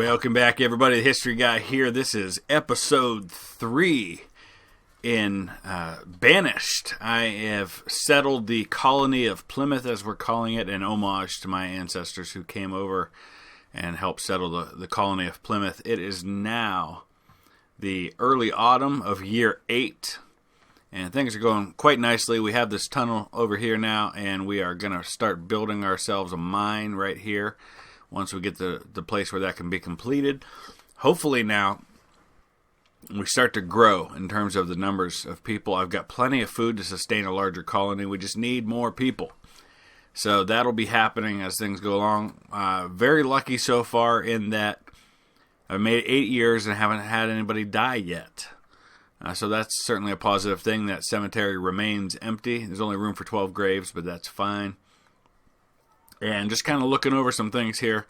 Welcome back, everybody. The History Guy here. This is episode 3 in Banished. I have settled the colony of Plymouth, as we're calling it, in homage to my ancestors who came over and helped settle the colony of Plymouth. It is now the early autumn of year 8, and things are going quite nicely. We have this tunnel over here now, and we are going to start building ourselves a mine right here. Once we get the place where that can be completed, hopefully now we start to grow in terms of the numbers of people. I've got plenty of food to sustain a larger colony. We just need more people. So that'll be happening as things go along. Very lucky so far in that I've made it 8 years and haven't had anybody die yet. So that's certainly a positive thing. That cemetery remains empty. There's only room for 12 graves, but that's fine. And just kind of looking over some things here,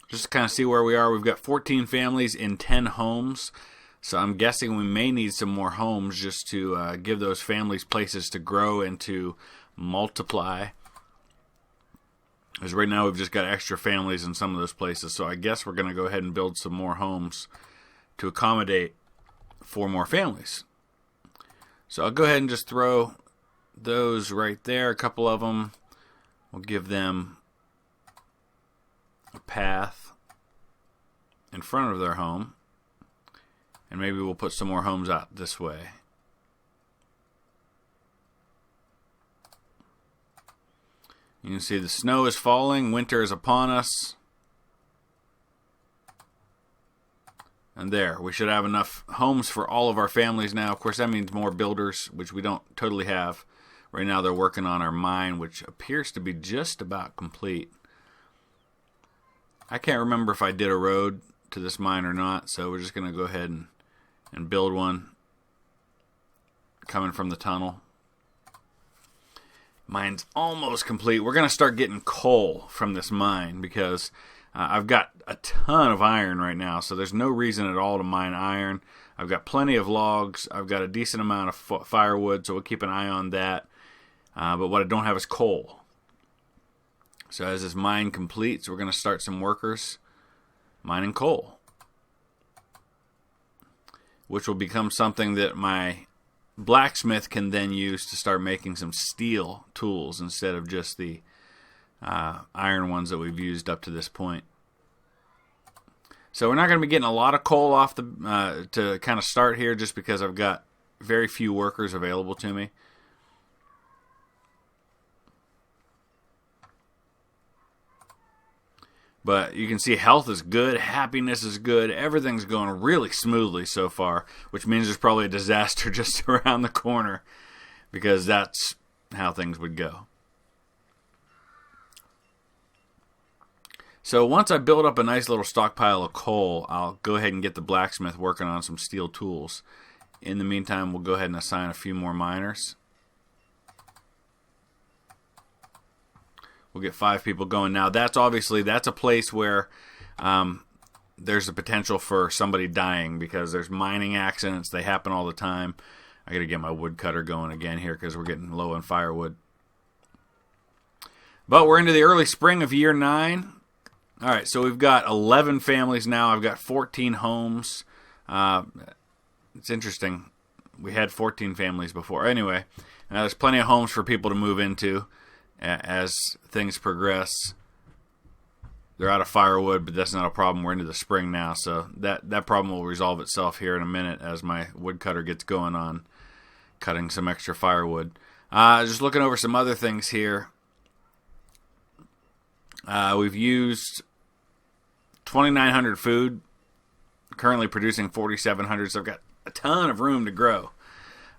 just to kind of see where we are. We've got 14 families in 10 homes, so I'm guessing we may need some more homes just to give those families places to grow and to multiply. Because right now we've just got extra families in some of those places, so I guess we're going to go ahead and build some more homes to accommodate 4 more families. So I'll go ahead and just throw those right there, a couple of them. We'll give them a path in front of their home. And maybe we'll put some more homes out this way. You can see the snow is falling. Winter is upon us. And there, we should have enough homes for all of our families now. Of course, that means more builders, which we don't totally have. Right now they're working on our mine, which appears to be just about complete. I can't remember if I did a road to this mine or not, so we're just going to go ahead and build one coming from the tunnel. Mine's almost complete. We're going to start getting coal from this mine because I've got a ton of iron right now, so there's no reason at all to mine iron. I've got plenty of logs. I've got a decent amount of firewood, so we'll keep an eye on that. But what I don't have is coal. So as this mine completes, we're going to start some workers mining coal, which will become something that my blacksmith can then use to start making some steel tools instead of just the iron ones that we've used up to this point. So we're not going to be getting a lot of coal off to kind of start here, just because I've got very few workers available to me. But you can see health is good, happiness is good, everything's going really smoothly so far, which means there's probably a disaster just around the corner, because that's how things would go. So once I build up a nice little stockpile of coal, I'll go ahead and get the blacksmith working on some steel tools. In the meantime, we'll go ahead and assign a few more miners. We'll get 5 people going. Now, that's a place where there's a potential for somebody dying, because there's mining accidents. They happen all the time. I got to get my woodcutter going again here because we're getting low on firewood. But we're into the early spring of year 9. All right, so we've got 11 families now. I've got 14 homes. It's interesting. We had 14 families before. Anyway, there's plenty of homes for people to move into as things progress. They're out of firewood, but that's not a problem. We're into the spring now, so that problem will resolve itself here in a minute as my woodcutter gets going on cutting some extra firewood. Just looking over some other things here. We've used 2,900 food, currently producing 4,700, so I've got a ton of room to grow.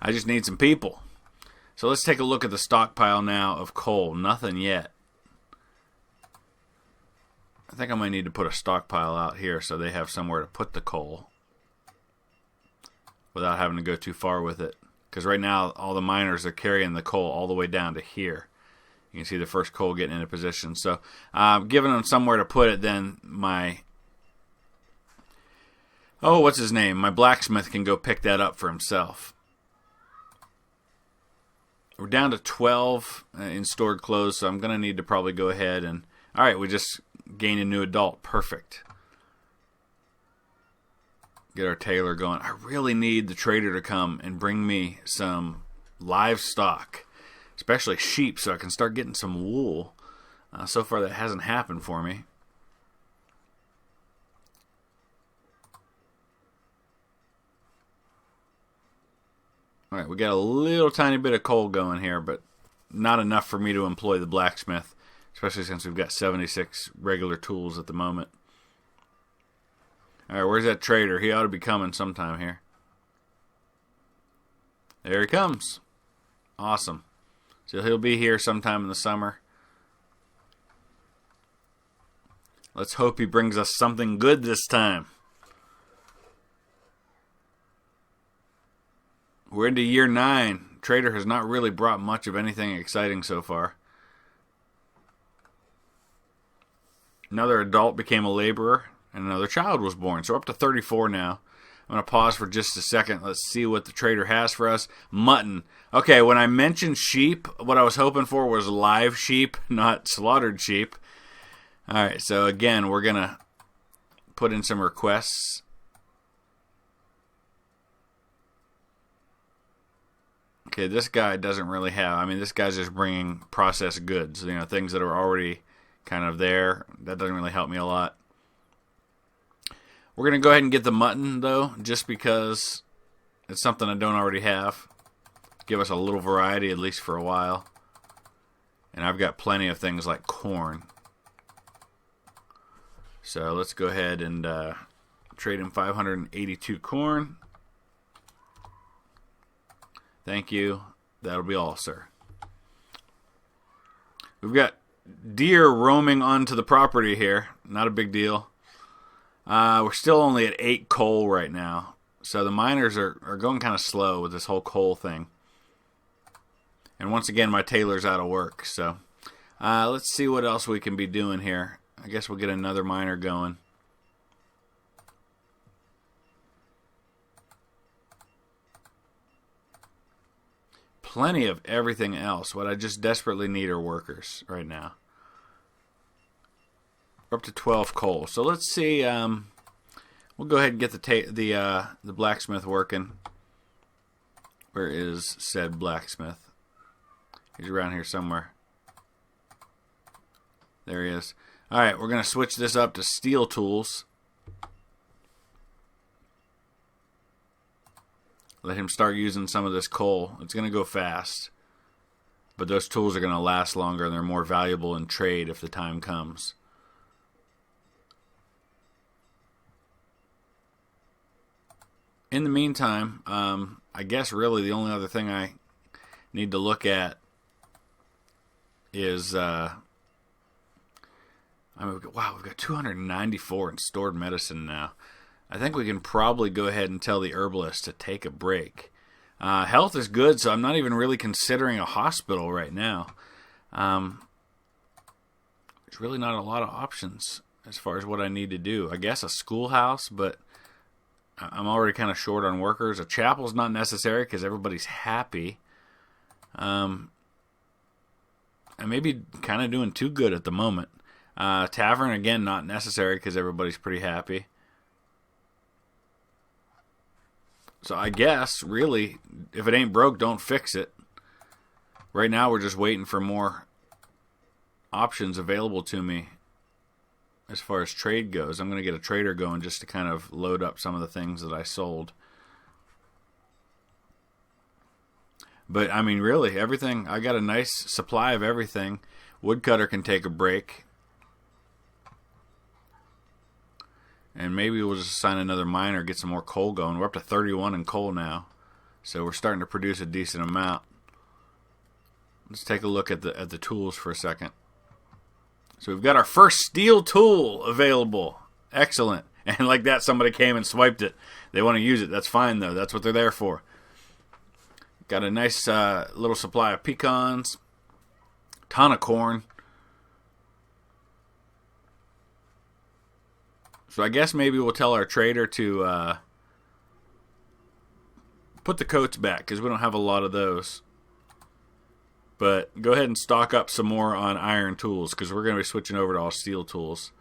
I just need some people. So let's take a look at the stockpile now of coal. Nothing yet. I think I might need to put a stockpile out here so they have somewhere to put the coal without having to go too far with it. Because right now, all the miners are carrying the coal all the way down to here. You can see the first coal getting into position. So, giving them somewhere to put it, then my... Oh, what's his name? My blacksmith can go pick that up for himself. We're down to 12 in stored clothes, so I'm going to need to probably go ahead and... Alright, we just gained a new adult. Perfect. Get our tailor going. I really need the trader to come and bring me some livestock, especially sheep, so I can start getting some wool. So far that hasn't happened for me. Alright, we got a little tiny bit of coal going here, but not enough for me to employ the blacksmith, especially since we've got 76 regular tools at the moment. Alright, where's that trader? He ought to be coming sometime here. There he comes. Awesome. So he'll be here sometime in the summer. Let's hope he brings us something good this time. We're into year 9. Trader has not really brought much of anything exciting so far. Another adult became a laborer, and another child was born. So we're up to 34 now. I'm going to pause for just a second. Let's see what the trader has for us. Mutton. Okay, when I mentioned sheep, what I was hoping for was live sheep, not slaughtered sheep. Alright, so again, we're going to put in some requests. Okay, this guy doesn't really have... I mean, this guy's just bringing processed goods. You know, things that are already kind of there. That doesn't really help me a lot. We're going to go ahead and get the mutton, though, just because it's something I don't already have. Give us a little variety, at least for a while. And I've got plenty of things like corn. So let's go ahead and trade him 582 corn. Thank you. That'll be all, sir. We've got deer roaming onto the property here. Not a big deal. We're still only at 8 coal right now. So the miners are going kind of slow with this whole coal thing. And once again, my tailor's out of work. So let's see what else we can be doing here. I guess we'll get another miner going. Plenty of everything else. What I just desperately need are workers right now. We're up to 12 coal. So let's see. We'll go ahead and get the blacksmith working. Where is said blacksmith? He's around here somewhere. There he is. All right, we're going to switch this up to steel tools. Let him start using some of this coal. It's going to go fast. But those tools are going to last longer and they're more valuable in trade if the time comes. In the meantime, I guess really the only other thing I need to look at is... wow, we've got 294 in stored medicine now. I think we can probably go ahead and tell the herbalist to take a break. Health is good, so I'm not even really considering a hospital right now. There's really not a lot of options as far as what I need to do. I guess a schoolhouse, but I'm already kind of short on workers. A chapel's not necessary because everybody's happy. I may be kind of doing too good at the moment. Tavern, again, not necessary because everybody's pretty happy. So I guess, really, if it ain't broke, don't fix it. Right now, we're just waiting for more options available to me as far as trade goes. I'm going to get a trader going just to kind of load up some of the things that I sold. But, I mean, really, everything, I got a nice supply of everything. Woodcutter can take a break. And maybe we'll just assign another miner, get some more coal going. We're up to 31 in coal now. So we're starting to produce a decent amount. Let's take a look at the tools for a second. So we've got our first steel tool available. Excellent. And like that, somebody came and swiped it. They want to use it. That's fine, though. That's what they're there for. Got a nice little supply of pecans. Ton of corn. So I guess maybe we'll tell our trader to put the coats back because we don't have a lot of those. But go ahead and stock up some more on iron tools, because we're going to be switching over to all steel tools.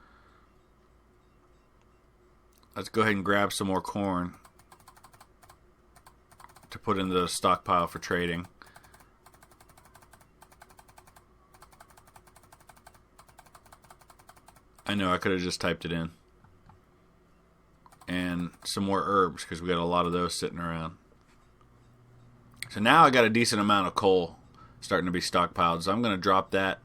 Let's go ahead and grab some more corn to put into the stockpile for trading. I know, I could have just typed it in. And some more herbs, because we got a lot of those sitting around. So now I got a decent amount of coal starting to be stockpiled. So I'm going to drop that.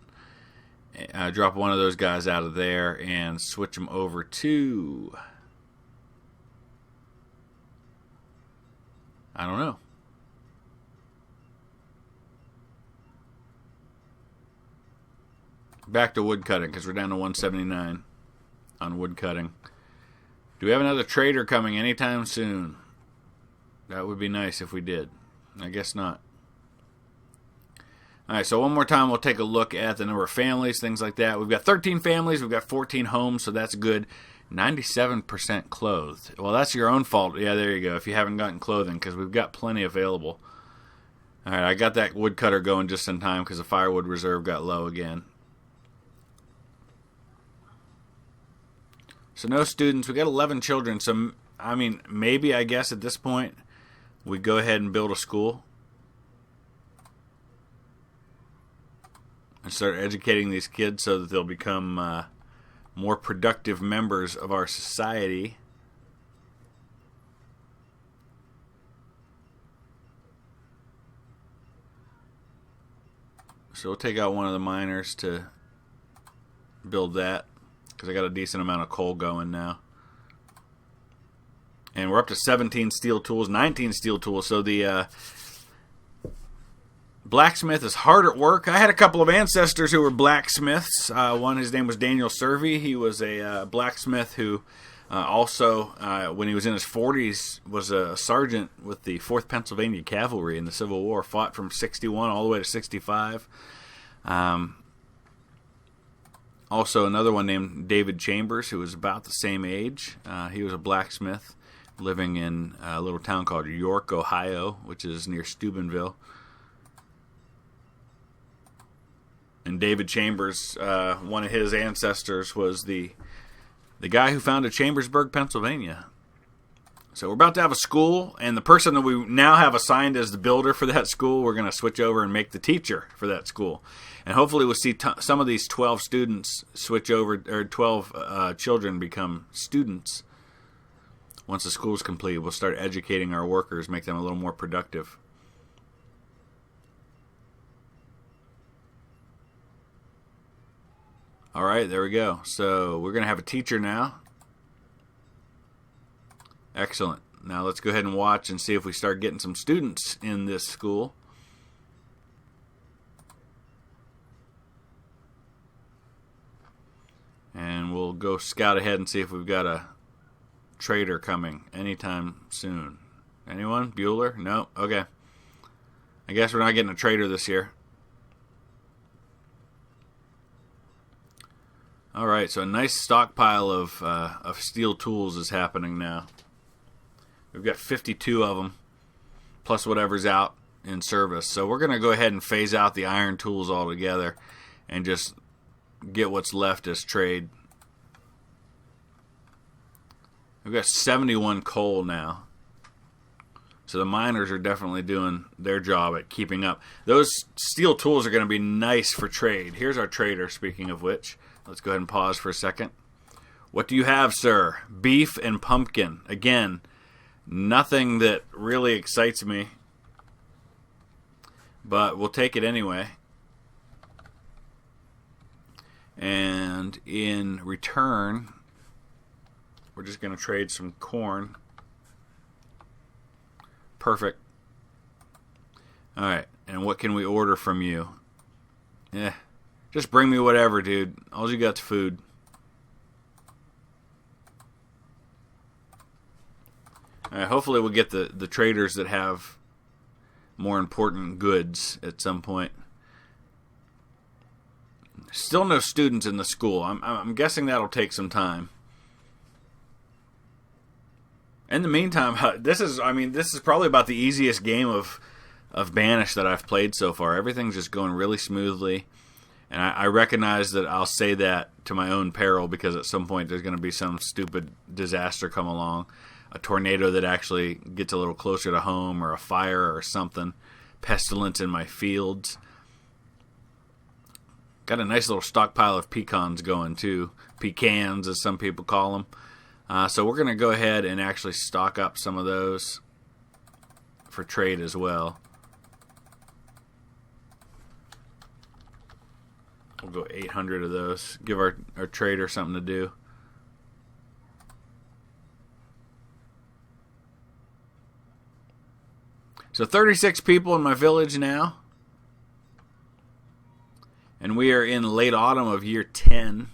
Drop one of those guys out of there and switch them over to... I don't know. Back to wood cutting, because we're down to 179 on wood cutting. Do we have another trader coming anytime soon? That would be nice if we did. I guess not. Alright, so one more time we'll take a look at the number of families, things like that. We've got 13 families, we've got 14 homes, so that's good. 97% clothed. Well, that's your own fault. Yeah, there you go, if you haven't gotten clothing, because we've got plenty available. Alright, I got that woodcutter going just in time because the firewood reserve got low again. So no students. We got 11 children. So, I mean, maybe, I guess, at this point, we go ahead and build a school. And start educating these kids so that they'll become more productive members of our society. So we'll take out one of the miners to build that, because I got a decent amount of coal going now. And we're up to 17 steel tools, 19 steel tools. So the blacksmith is hard at work. I had a couple of ancestors who were blacksmiths. One, his name was Daniel Survey. He was a blacksmith who also, when he was in his 40s, was a sergeant with the 4th Pennsylvania Cavalry in the Civil War. Fought from 61 all the way to 65. Also, another one named David Chambers, who was about the same age. He was a blacksmith living in a little town called York, Ohio, which is near Steubenville. And David Chambers, one of his ancestors, was the guy who founded Chambersburg, Pennsylvania. So we're about to have a school, and the person that we now have assigned as the builder for that school, we're going to switch over and make the teacher for that school. And hopefully we'll see some of these 12 students switch over, or 12 children become students. Once the school's complete, we'll start educating our workers, make them a little more productive. All right, there we go. So we're going to have a teacher now. Excellent. Now let's go ahead and watch and see if we start getting some students in this school. And we'll go scout ahead and see if we've got a trader coming anytime soon. Anyone? Bueller? No? Okay. I guess we're not getting a trader this year. Alright, so a nice stockpile of steel tools is happening now. We've got 52 of them, plus whatever's out in service. So we're going to go ahead and phase out the iron tools altogether and just get what's left as trade. We've got 71 coal now. So the miners are definitely doing their job at keeping up. Those steel tools are going to be nice for trade. Here's our trader, speaking of which. Let's go ahead and pause for a second. What do you have, sir? Beef and pumpkin. Again, nothing that really excites me, but we'll take it anyway. And in return, we're just going to trade some corn. Perfect. Alright, and what can we order from you? Yeah, just bring me whatever, dude. All you got's food. Alright, hopefully we'll get the traders that have more important goods at some point. Still no students in the school. I'm guessing that'll take some time. In the meantime, this is probably about the easiest game of of Banished that I've played so far. Everything's just going really smoothly. And I recognize that I'll say that to my own peril, because at some point there's going to be some stupid disaster come along. A tornado that actually gets a little closer to home, or a fire or something. Pestilence in my fields. Got a nice little stockpile of pecans going too. Pecans, as some people call them. So we're going to go ahead and actually stock up some of those for trade as well. We'll go 800 of those. Give our trader something to do. So 36 people in my village now. And we are in late autumn of year 10.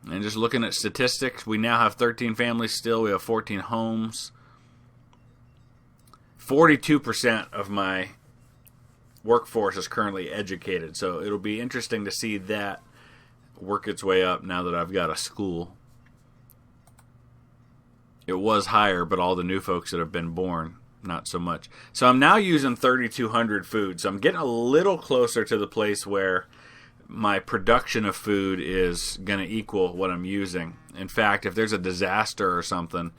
And just looking at statistics, we now have 13 families still. We have 14 homes. 42% of my workforce is currently educated. So it'll be interesting to see that work its way up now that I've got a school. It was higher, but all the new folks that have been born, not so much. So I'm now using 3,200 food. So I'm getting a little closer to the place where my production of food is going to equal what I'm using. In fact, if there's a disaster or something,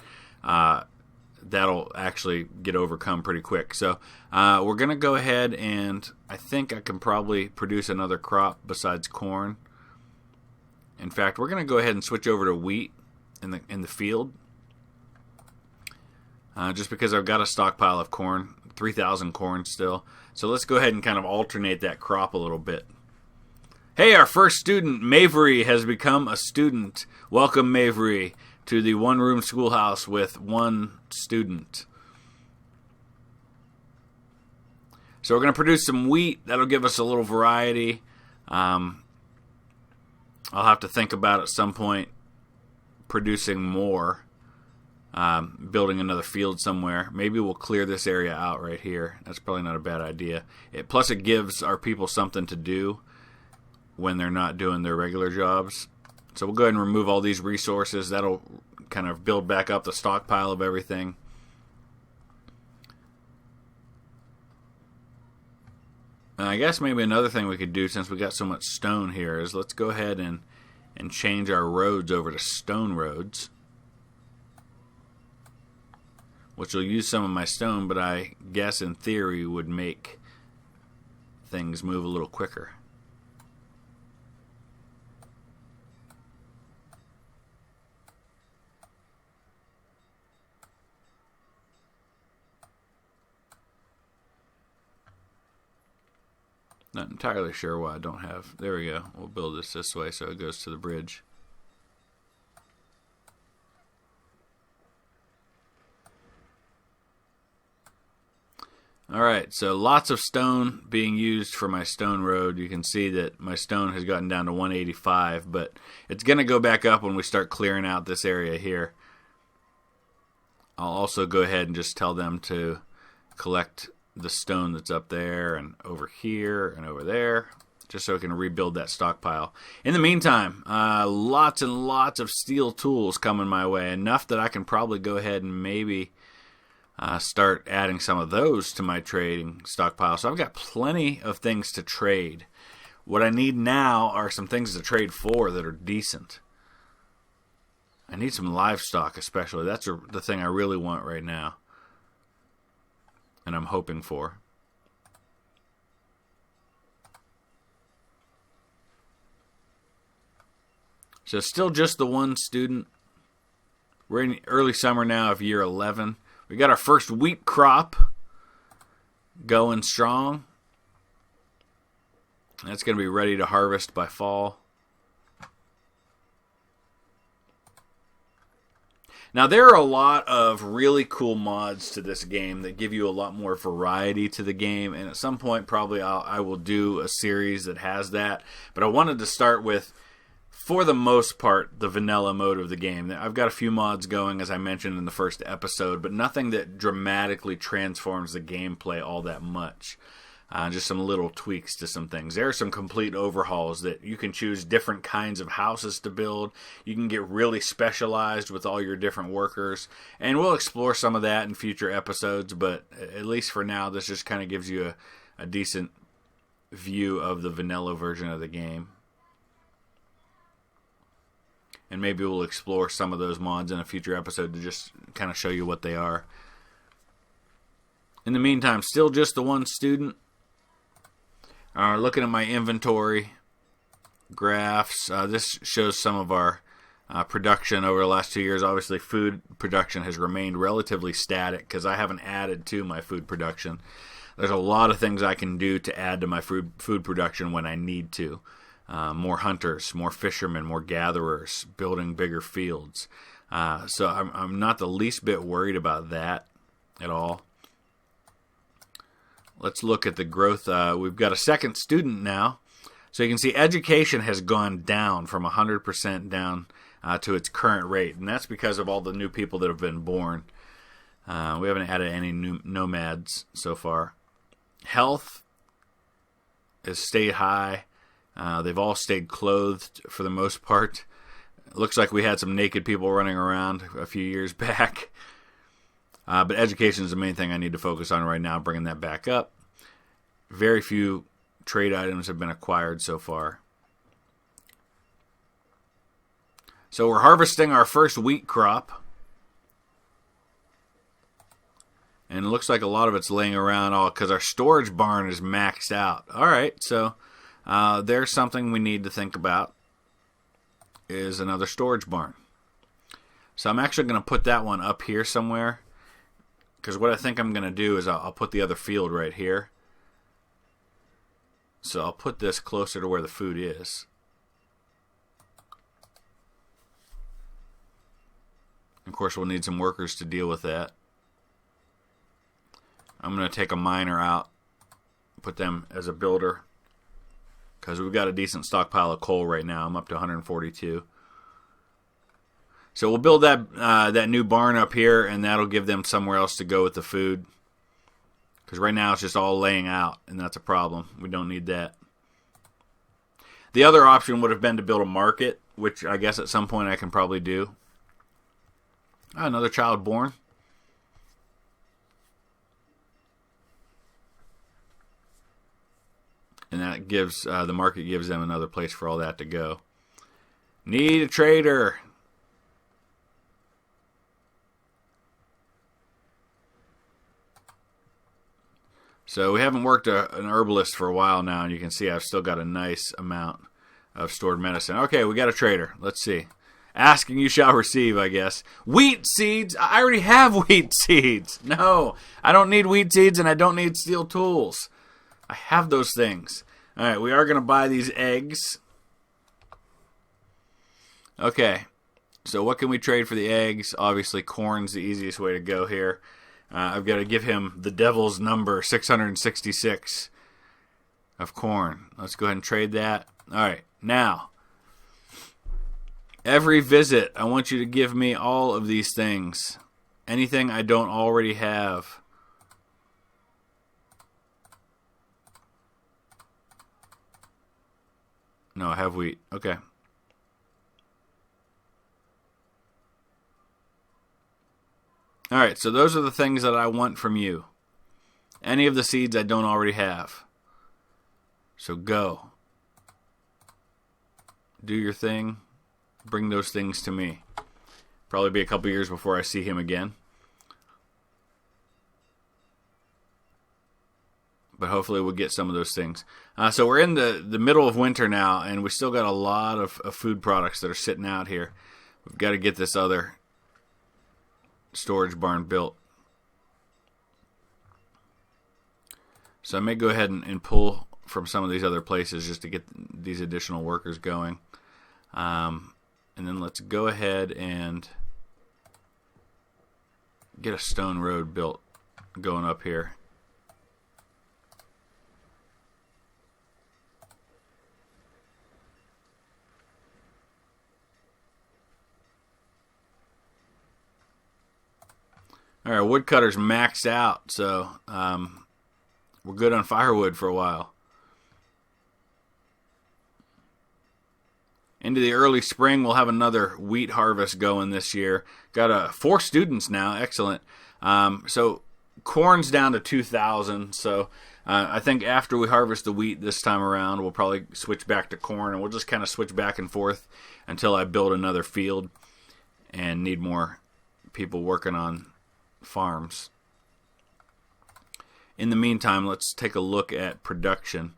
that'll actually get overcome pretty quick. So we're going to go ahead, and I think I can probably produce another crop besides corn. In fact, we're going to go ahead and switch over to wheat in the field. Just because I've got a stockpile of corn, 3,000 corn still. So let's go ahead and kind of alternate that crop a little bit. Hey, our first student, Mavery, has become a student. Welcome, Mavery, to the one-room schoolhouse with one student. So we're going to produce some wheat. That'll give us a little variety. I'll have to think about at some point producing more. Building another field somewhere. Maybe we'll clear this area out right here. That's probably not a bad idea. Plus it gives our people something to do when they're not doing their regular jobs. So we'll go ahead and remove all these resources. That'll kind of build back up the stockpile of everything. And I guess maybe another thing we could do, since we got so much stone here, is let's go ahead and change our roads over to stone roads. Which will use some of my stone, but I guess in theory would make things move a little quicker. Not entirely sure why I don't have... There we go. We'll build this way so it goes to the bridge. Alright, so lots of stone being used for my stone road. You can see that my stone has gotten down to 185, but it's going to go back up when we start clearing out this area here. I'll also go ahead and just tell them to collect the stone that's up there and over here and over there, just so I can rebuild that stockpile. In the meantime, lots and lots of steel tools coming my way, enough that I can probably go ahead and maybe start adding some of those to my trading stockpile. So I've got plenty of things to trade. What I need now are some things to trade for that are decent. I need some livestock especially. That's the thing I really want right now. And I'm hoping for. So still just the one student. We're in early summer now of year 11. We got our first wheat crop going strong. That's going to be ready to harvest by fall. Now, there are a lot of really cool mods to this game that give you a lot more variety to the game, and at some point probably I will do a series that has that. But I wanted to start with, for the most part, the vanilla mode of the game. I've got a few mods going, as I mentioned in the first episode, but nothing that dramatically transforms the gameplay all that much. Just some little tweaks to some things. There are some complete overhauls that you can choose different kinds of houses to build. You can get really specialized with all your different workers. And we'll explore some of that in future episodes, but at least for now, this just kind of gives you a decent view of the vanilla version of the game. And maybe we'll explore some of those mods in a future episode to just kind of show you what they are. In the meantime, still just the one student. Looking at my inventory graphs, this shows some of our production over the last 2 years. Obviously, food production has remained relatively static because I haven't added to my food production. There's a lot of things I can do to add to my food production when I need to. More hunters, more fishermen, more gatherers, building bigger fields. So I'm not the least bit worried about that at all. Let's look at the growth. We've got a second student now. So you can see education has gone down from 100% down to its current rate. And that's because of all the new people that have been born. We haven't added any new nomads so far. Health has stayed high. They've all stayed clothed for the most part. It looks like we had some naked people running around a few years back. But education is the main thing I need to focus on right now, bringing that back up. Very few trade items have been acquired so far. So we're harvesting our first wheat crop. And it looks like a lot of it's laying around all because our storage barn is maxed out. All right, so there's something we need to think about is another storage barn. So I'm actually going to put that one up here somewhere. Because what I think I'm going to do is I'll put the other field right here. So I'll put this closer to where the food is. Of course, we'll need some workers to deal with that. I'm going to take a miner out, put them as a builder. Because we've got a decent stockpile of coal right now. I'm up to 142. So we'll build that new barn up here, and that'll give them somewhere else to go with the food. Because right now it's just all laying out, and that's a problem. We don't need that. The other option would have been to build a market, which I guess at some point I can probably do. Another child born. And that gives the market gives them another place for all that to go. Need a trader. So we haven't worked an herbalist for a while now, and you can see I've still got a nice amount of stored medicine. Okay, we got a trader. Let's see. Ask and you shall receive, I guess. Wheat seeds? I already have wheat seeds. No, I don't need wheat seeds, and I don't need steel tools. I have those things. All right, we are going to buy these eggs. Okay, so what can we trade for the eggs? Obviously, corn's the easiest way to go here. I've got to give him the devil's number, 666 of corn. Let's go ahead and trade that. All right, now, every visit, I want you to give me all of these things. Anything I don't already have. No, I have wheat. Okay. All right, so those are the things that I want from you. Any of the seeds I don't already have. So go. Do your thing. Bring those things to me. Probably be a couple years before I see him again. But hopefully we'll get some of those things. So we're in the middle of winter now, and we still got a lot of food products that are sitting out here. We've got to get this other storage barn built. So I may go ahead and pull from some of these other places just to get these additional workers going. And then let's go ahead and get a stone road built going up here. All right, woodcutter's maxed out, so we're good on firewood for a while. Into the early spring, we'll have another wheat harvest going this year. Got 4 students now. Excellent. So corn's down to 2,000. So I think after we harvest the wheat this time around, we'll probably switch back to corn, and we'll just kind of switch back and forth until I build another field and need more people working on farms. In the meantime, let's take a look at production.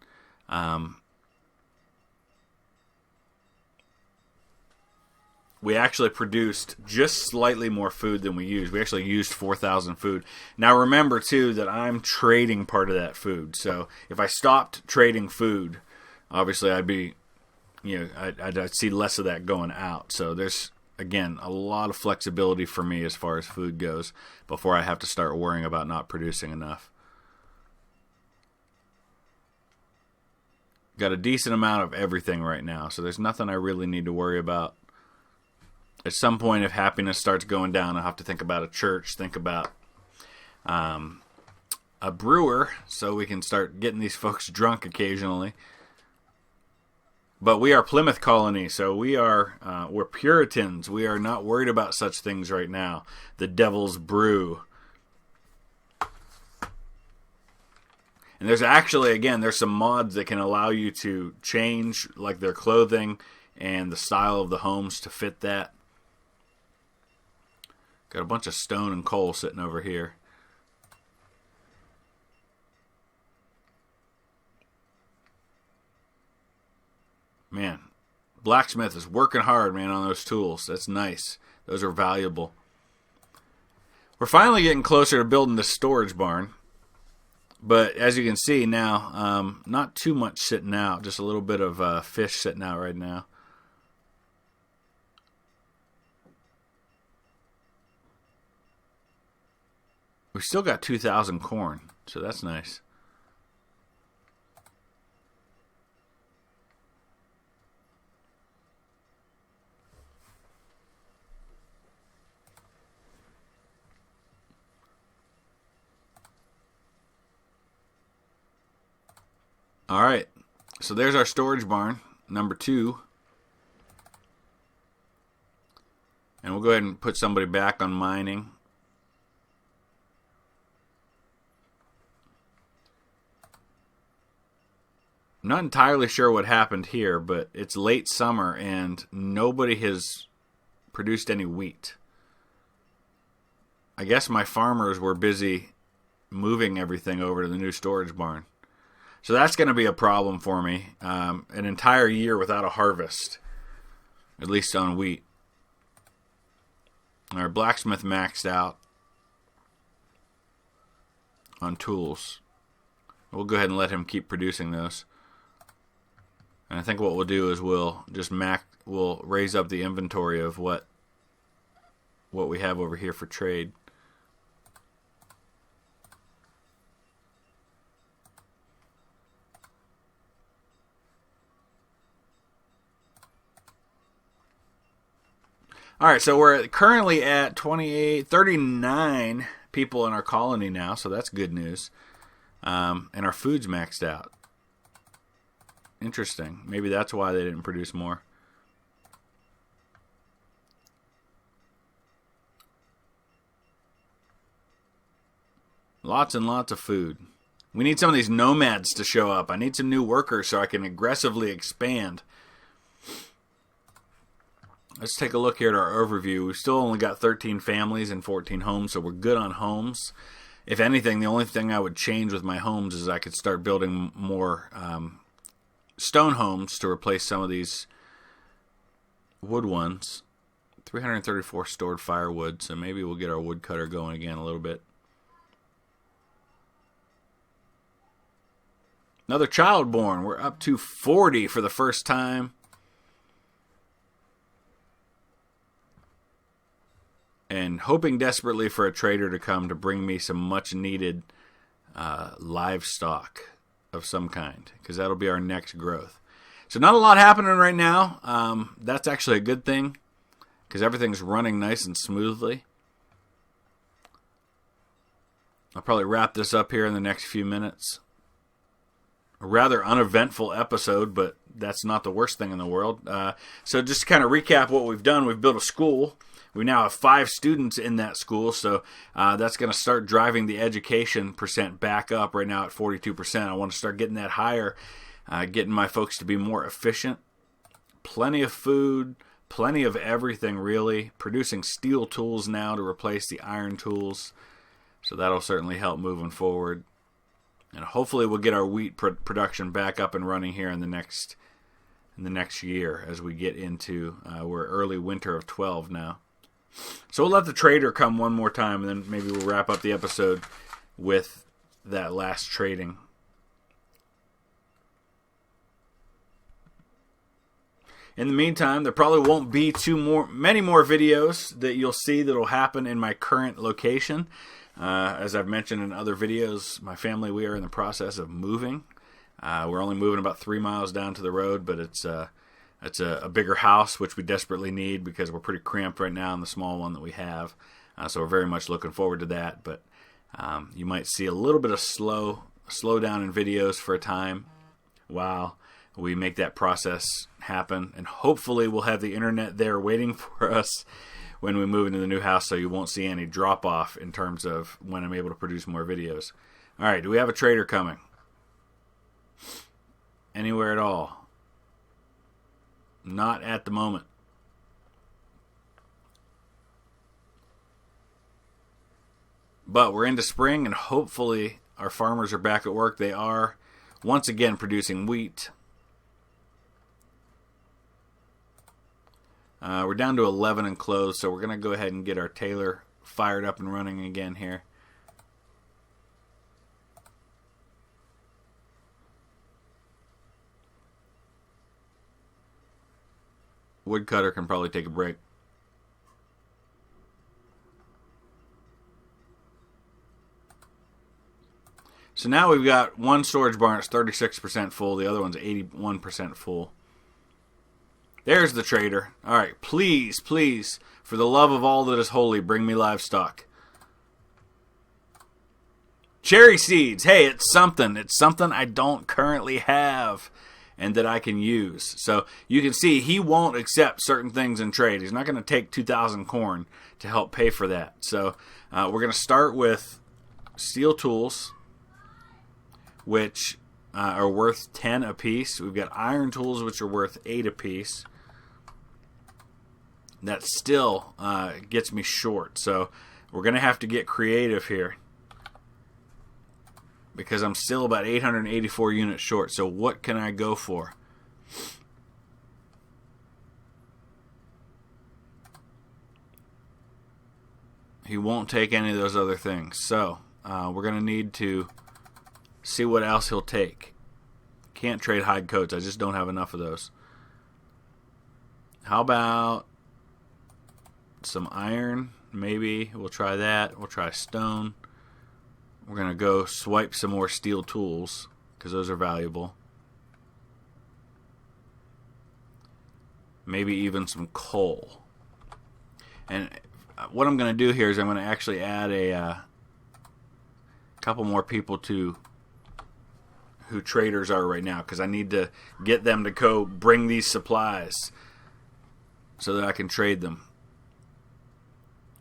We actually produced just slightly more food than we used. We actually used 4,000 food. Now remember, too, that I'm trading part of that food. So if I stopped trading food, obviously I'd be, I'd see less of that going out. So there's, again, a lot of flexibility for me as far as food goes before I have to start worrying about not producing enough. Got a decent amount of everything right now, so there's nothing I really need to worry about. At some point, if happiness starts going down, I'll have to think about a church, think about a brewer, so we can start getting these folks drunk occasionally. But we are Plymouth Colony, so we're Puritans. We are not worried about such things right now. The devil's brew. And there's actually, again, there's some mods that can allow you to change like their clothing and the style of the homes to fit that. Got a bunch of stone and coal sitting over here. Man, blacksmith is working hard, man, on those tools. That's nice. Those are valuable. We're finally getting closer to building the storage barn. But as you can see now, not too much sitting out. Just a little bit of fish sitting out right now. We still got 2,000 corn, so that's nice. All right, so there's our storage barn, number 2. And we'll go ahead and put somebody back on mining. I'm not entirely sure what happened here, but it's late summer and nobody has produced any wheat. I guess my farmers were busy moving everything over to the new storage barn. So that's going to be a problem for me. An entire year without a harvest, at least on wheat. Our blacksmith maxed out on tools. We'll go ahead and let him keep producing those. And I think what we'll do is we'll raise up the inventory of what we have over here for trade. All right, so we're currently at 39 people in our colony now, so that's good news. And our food's maxed out. Interesting. Maybe that's why they didn't produce more. Lots and lots of food. We need some of these nomads to show up. I need some new workers so I can aggressively expand. Let's take a look here at our overview. We've still only got 13 families and 14 homes, so we're good on homes. If anything, the only thing I would change with my homes is I could start building more stone homes to replace some of these wood ones. 334 stored firewood, so maybe we'll get our woodcutter going again a little bit. Another child born. We're up to 40 for the first time. And hoping desperately for a trader to come to bring me some much needed livestock of some kind, because that'll be our next growth. So not a lot happening right now. That's actually a good thing, because everything's running nice and smoothly. I'll probably wrap this up here in the next few minutes. rather uneventful episode, but that's not the worst thing in the world. So just to kind of recap what we've done, we've built a school. We now have 5 students in that school, so that's going to start driving the education percent back up. Right now at 42%. I want to start getting that higher, getting my folks to be more efficient. Plenty of food, plenty of everything really. Producing steel tools now to replace the iron tools, so that'll certainly help moving forward. And hopefully we'll get our wheat production back up and running here in the next year as we get into we're early winter of 12 now. So we'll let the trader come one more time, and then maybe we'll wrap up the episode with that last trading. In the meantime, there probably won't be many more videos that you'll see that will happen in my current location. As I've mentioned in other videos, my family, we are in the process of moving. We're only moving about 3 miles down to the road, but it's a bigger house, which we desperately need because we're pretty cramped right now in the small one that we have. So we're very much looking forward to that. But you might see a little bit of slowdown in videos for a time while we make that process happen. And hopefully we'll have the internet there waiting for us when we move into the new house, so you won't see any drop off in terms of when I'm able to produce more videos. All right, do we have a trader coming? Anywhere at all? Not at the moment. But we're into spring, and hopefully our farmers are back at work. They are once again producing wheat. We're down to 11 and closed, so we're going to go ahead and get our Taylor fired up and running again here. Woodcutter can probably take a break. So now we've got one storage barn that's 36% full. The other one's 81% full. There's the trader. All right, please, please, for the love of all that is holy, bring me livestock. Cherry seeds. Hey, it's something. It's something I don't currently have and that I can use. So you can see he won't accept certain things in trade. He's not going to take 2,000 corn to help pay for that. So we're going to start with steel tools, which are worth 10 apiece. We've got iron tools, which are worth 8 apiece. That still gets me short. So we're going to have to get creative here, because I'm still about 884 units short. So what can I go for? He won't take any of those other things. So we're going to need to see what else he'll take. Can't trade hide coats. I just don't have enough of those. How about some iron? Maybe we'll try that. We'll try stone. We're going to go swipe some more steel tools because those are valuable. Maybe even some coal. And what I'm going to do here is I'm going to actually add a couple more people to who traders are right now, because I need to get them to go bring these supplies so that I can trade them.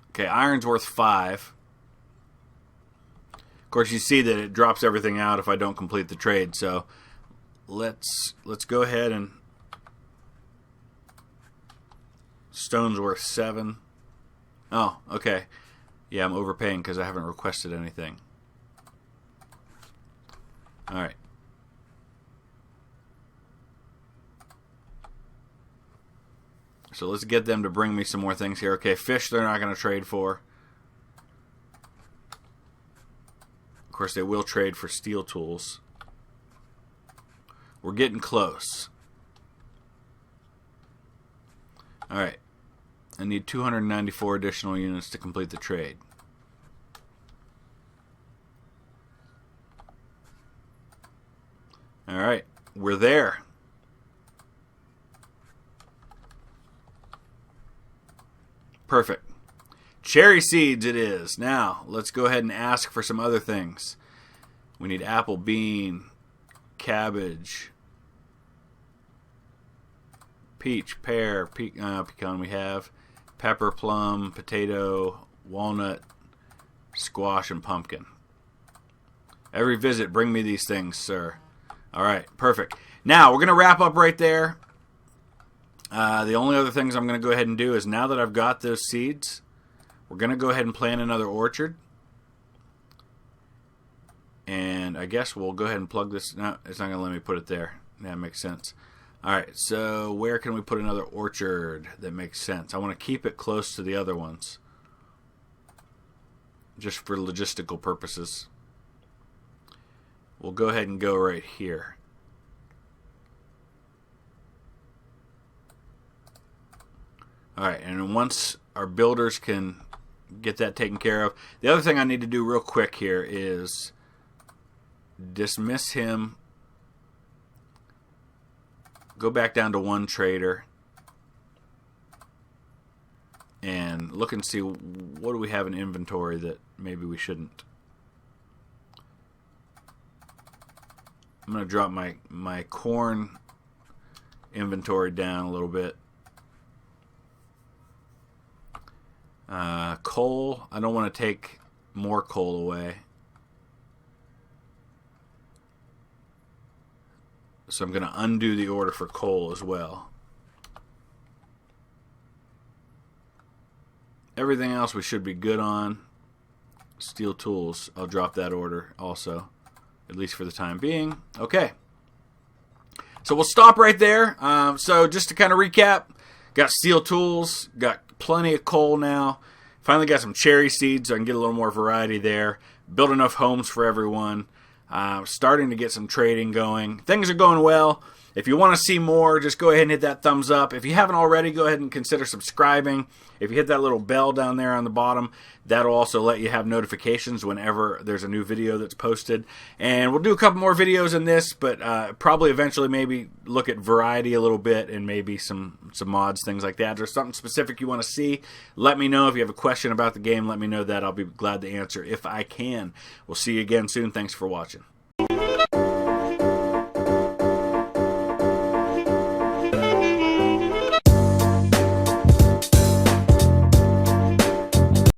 Okay, iron's worth 5. Of course, you see that it drops everything out if I don't complete the trade. So let's go ahead and stone's worth 7. Oh, okay. Yeah, I'm overpaying because I haven't requested anything. All right. So let's get them to bring me some more things here. Okay, fish they're not going to trade for. Of course, they will trade for steel tools. We're getting close. All right. I need 294 additional units to complete the trade. All right. We're there. Perfect. Cherry seeds it is. Now, let's go ahead and ask for some other things. We need apple, bean, cabbage, peach, pear, pecan we have, pepper, plum, potato, walnut, squash, and pumpkin. Every visit, bring me these things, sir. All right, perfect. Now, we're going to wrap up right there. The only other things I'm going to go ahead and do is, now that I've got those seeds, we're going to go ahead and plant another orchard. And I guess we'll go ahead and plug this. No, it's not going to let me put it there. That makes sense. All right, so where can we put another orchard that makes sense? I want to keep it close to the other ones, just for logistical purposes. We'll go ahead and go right here. All right, and once our builders can get that taken care of, the other thing I need to do real quick here is dismiss him. Go back down to one trader and look and see what do we have in inventory that maybe we shouldn't. I'm going to drop my corn inventory down a little bit. Coal, I don't want to take more coal away. So I'm going to undo the order for coal as well. Everything else we should be good on. Steel tools, I'll drop that order also, at least for the time being. Okay. So we'll stop right there. So just to kind of recap, got steel tools, got plenty of coal now. Finally got some cherry seeds so I can get a little more variety there. Build enough homes for everyone. Starting to get some trading going. Things are going well. If you want to see more, just go ahead and hit that thumbs up. If you haven't already, go ahead and consider subscribing. If you hit that little bell down there on the bottom, that'll also let you have notifications whenever there's a new video that's posted. And we'll do a couple more videos in this, but probably eventually maybe look at variety a little bit and maybe some mods, things like that. If there's something specific you want to see, let me know. If you have a question about the game, let me know that. I'll be glad to answer if I can. We'll see you again soon. Thanks for watching.